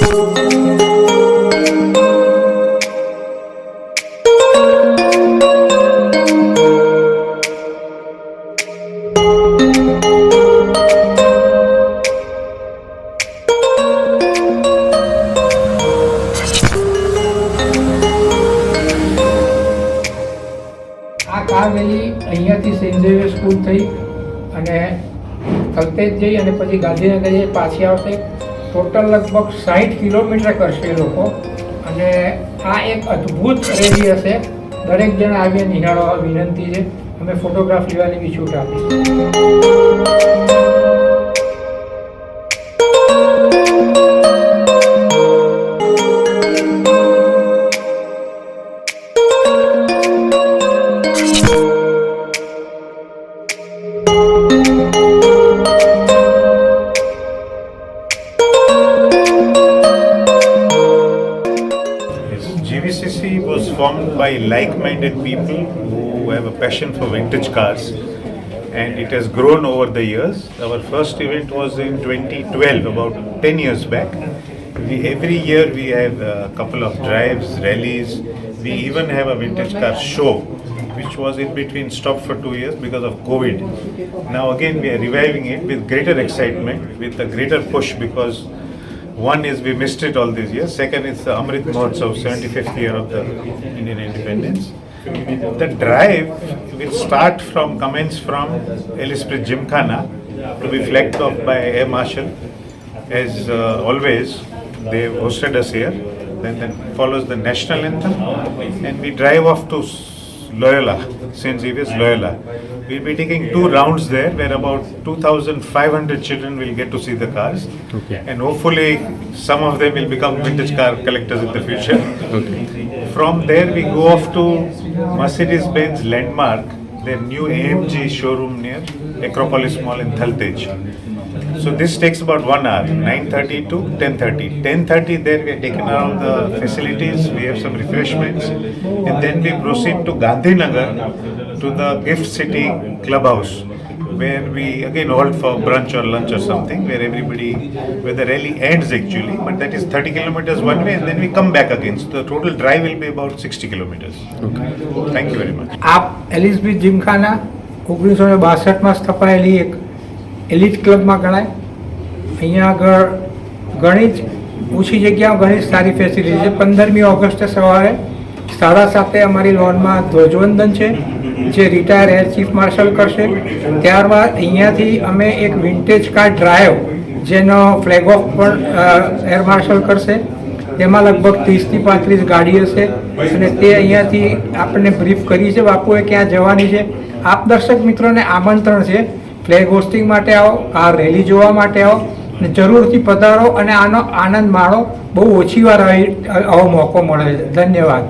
Car rally અહીંયાથી Saint Xavier school થઈ અને કલ્પેજ જઈ અને પછી ગાંધીનગર જઈ પાછી આવશે. ટોટલ લગભગ 60 કિલોમીટર કરશે એ લોકો અને આ એક અદ્ભુત રેલી હશે. દરેક જણ આવીને નિહાળવા વિનંતી છે. અમે ફોટોગ્રાફ લેવાની બી છૂટ આપીશું. GVCCC was formed by like-minded people who have a passion for vintage cars, and it has grown over the years. Our first event was in 2012, about 10 years back. Every year we have a couple of drives, rallies. We even have a vintage car show, which was in between stopped for 2 years because of COVID. Now again we are reviving it with greater excitement, with a greater push, because one is we missed it all these years. Second is the Amrit Mahotsav, 75th year of the Indian independence. The drive will commence from Ellisprit Gymkhana to be flagged off by Air Marshal. As always, they have hosted us here. Then follows the national anthem, and we drive off to Loyola, St. Xavier's Loyola. We'll be taking 2 rounds there where about 2,500 children will get to see the cars. Okay. And hopefully some of them will become vintage car collectors in the future. Okay. From there we go off to Mercedes-Benz Landmark, their new AMG showroom near Acropolis Mall in Thaltej. So this takes about 1 hour, 9:30 to 10:30. 10:30 there we are taken around the facilities, we have some refreshments, and then we proceed to Gandhinagar to the Gift City Clubhouse, where we again halt for brunch or lunch or something, where the rally ends actually, but that is 30 kilometers one way, and then we come back again. So the total drive will be about 60 kilometers. Okay. Thank you very much. આપ એલિઝબેથ જીમખાના 1962માં સ્થપાયેલી એક elite ક્લબમાં ગણાય. અહીંયા આગળ ઘણી જ ઓછી જગ્યાઓ ઘણી સારી ફેસિલિટી છે. 15મી ઓગસ્ટે સવારે 7:30 અમારી લોનમાં ધ્વજવંદન છે, જે રિટાયર એર ચીફ માર્શલ કરશે. ત્યારબાદ અહીંયાથી અમે એક વિન્ટેજ કાર ડ્રાઈવ, જેનો ફ્લેગ ઓફ પણ એર માર્શલ કરશે. તેમાં લગભગ 30થી 35 ગાડી હશે અને તે અહીંયાથી આપણને બ્રીફ કરી છે બાપુએ ક્યાં જવાની છે. આપ દર્શક મિત્રોને આમંત્રણ છે, ફ્લેગ હોસ્ટિંગ માટે આવો, આ રેલી જોવા માટે આવો અને જરૂરથી પધારો અને આનો આનંદ માણો. બહુ ઓછી વાર આવો મોકો મળે છે. ધન્યવાદ.